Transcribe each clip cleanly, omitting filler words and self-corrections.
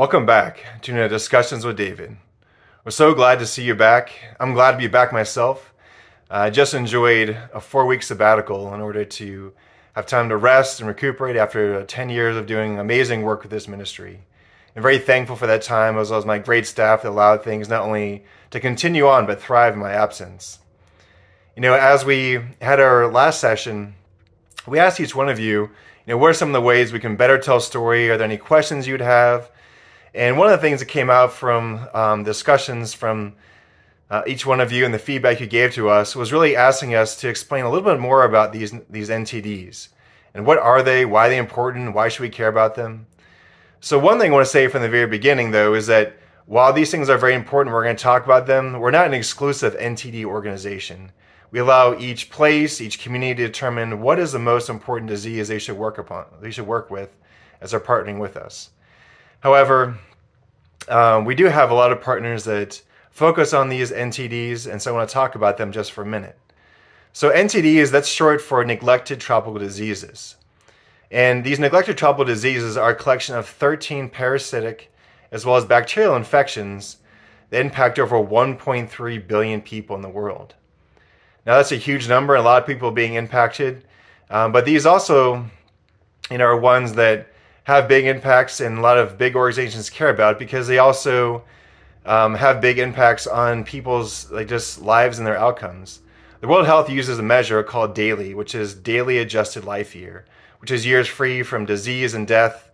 Welcome back to Discussions with David. We're so glad to see you back. I'm glad to be back myself. I just enjoyed a 4-week sabbatical in order to have time to rest and recuperate after 10 years of doing amazing work with this ministry. I'm very thankful for that time, as well as my great staff that allowed things not only to continue on, but thrive in my absence. As we had our last session, we asked each one of you, what are some of the ways we can better tell a story? Are there any questions you'd have? And one of the things that came out from discussions from each one of you and the feedback you gave to us was really asking us to explain a little bit more about these NTDs. And what are they? Why are they important? Why should we care about them? So one thing I want to say from the very beginning, though, is that while these things are very important, we're going to talk about them, we're not an exclusive NTD organization. We allow each place, each community to determine what is the most important disease they should work with as they're partnering with us. However, we do have a lot of partners that focus on these NTDs, and so I want to talk about them just for a minute. So NTDs, that's short for neglected tropical diseases. And these neglected tropical diseases are a collection of 13 parasitic as well as bacterial infections that impact over 1.3 billion people in the world. Now that's a huge number, a lot of people being impacted, but these also are ones that have big impacts and a lot of big organizations care about, because they also have big impacts on people's just lives and their outcomes. The World Health uses a measure called DAILY, which is Daily Adjusted Life Year, which is years free from disease and death.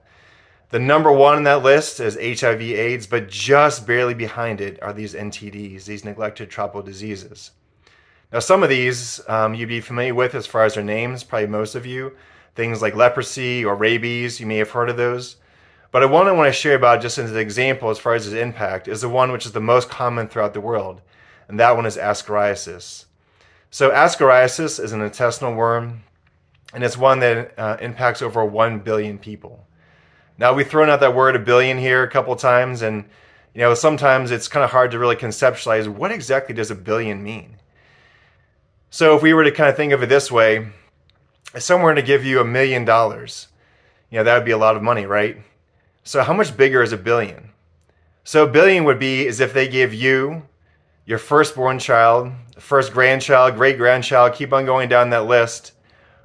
The number one on that list is HIV/AIDS, but just barely behind it are these NTDs, these neglected tropical diseases. Now some of these you'd be familiar with as far as their names, probably most of you. Things like leprosy or rabies, you may have heard of those. But the one I want to share about just as an example as far as its impact is the one which is the most common throughout the world, and that one is ascariasis. So ascariasis is an intestinal worm, and it's one that impacts over 1 billion people. Now we've thrown out that word a billion here a couple times, and sometimes it's kind of hard to really conceptualize what exactly does a billion mean. So if we were to kind of think of it this way, if someone were to give you $1 million, that would be a lot of money, right? So how much bigger is a billion? So a billion would be as if they give you, your firstborn child, first grandchild, great-grandchild, keep on going down that list,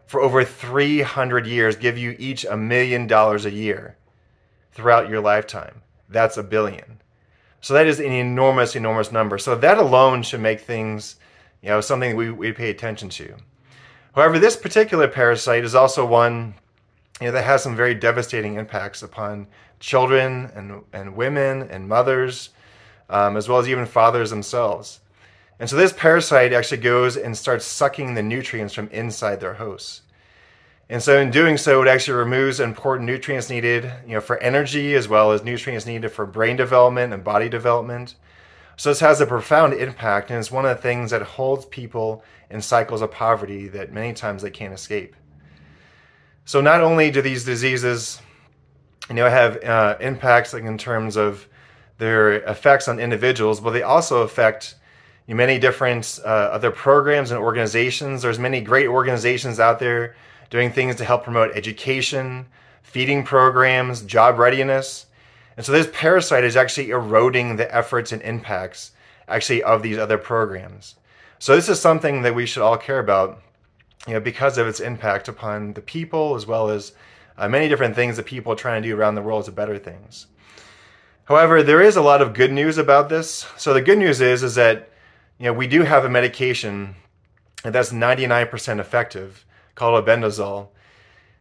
for over 300 years, give you each $1 million a year throughout your lifetime. That's a billion. So that is an enormous, enormous number. So that alone should make things, something we pay attention to. However, this particular parasite is also one that has some very devastating impacts upon children and women and mothers, as well as even fathers themselves. And so this parasite actually goes and starts sucking the nutrients from inside their hosts. And so in doing so, it actually removes important nutrients needed for energy, as well as nutrients needed for brain development and body development. So this has a profound impact, and it's one of the things that holds people in cycles of poverty that many times they can't escape. So not only do these diseases have impacts in terms of their effects on individuals, but they also affect many different other programs and organizations. There's many great organizations out there doing things to help promote education, feeding programs, job readiness. And so this parasite is actually eroding the efforts and impacts of these other programs. So this is something that we should all care about, because of its impact upon the people, as well as many different things that people are trying to do around the world to better things. However, there is a lot of good news about this. So the good news is that we do have a medication that's 99% effective called albendazole.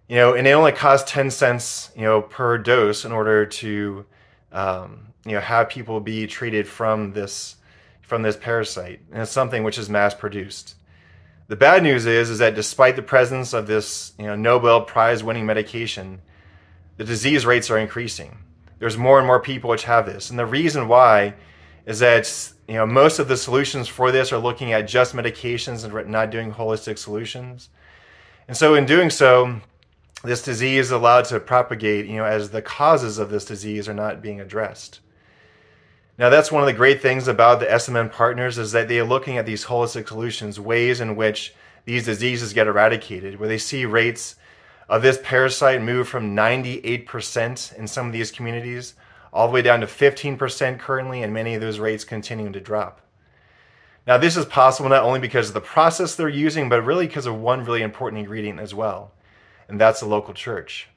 And it only costs 10 cents, per dose in order to, have people be treated from this parasite. And it's something which is mass produced. The bad news is that despite the presence of this, Nobel Prize winning medication, the disease rates are increasing. There's more and more people which have this. And the reason why is that, most of the solutions for this are looking at just medications and not doing holistic solutions. And so in doing so, this disease is allowed to propagate, as the causes of this disease are not being addressed. Now, that's one of the great things about the SMN partners is that they are looking at these holistic solutions, ways in which these diseases get eradicated, where they see rates of this parasite move from 98% in some of these communities all the way down to 15% currently, and many of those rates continuing to drop. Now, this is possible not only because of the process they're using, but really because of one really important ingredient as well, and that's the local church.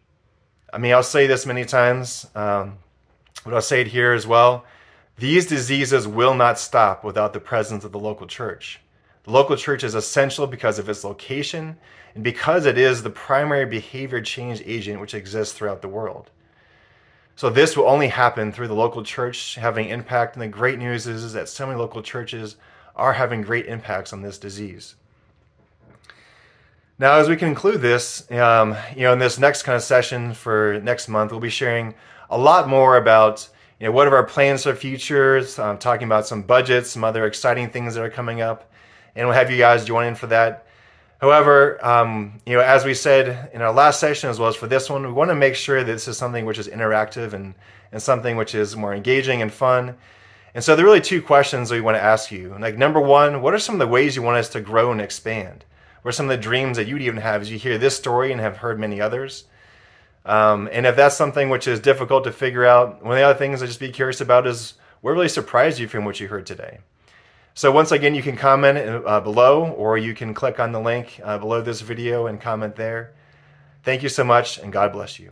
I mean, I'll say this many times, but I'll say it here as well. These diseases will not stop without the presence of the local church. The local church is essential because of its location and because it is the primary behavior change agent which exists throughout the world. So this will only happen through the local church having impact, and the great news is that so many local churches are having great impacts on this disease. Now, as we conclude this, in this next kind of session for next month, we'll be sharing a lot more about what are our plans for the future, talking about some budgets, some other exciting things that are coming up, and we'll have you guys join in for that. However, as we said in our last session as well as for this one, we want to make sure that this is something which is interactive and something which is more engaging and fun. And so there are really two questions that we want to ask you. Like, number one, what are some of the ways you want us to grow and expand? What are some of the dreams that you'd even have as you hear this story and have heard many others? And if that's something which is difficult to figure out, one of the other things to just be curious about is what really surprised you from what you heard today. So once again, you can comment below, or you can click on the link below this video and comment there. Thank you so much, and God bless you.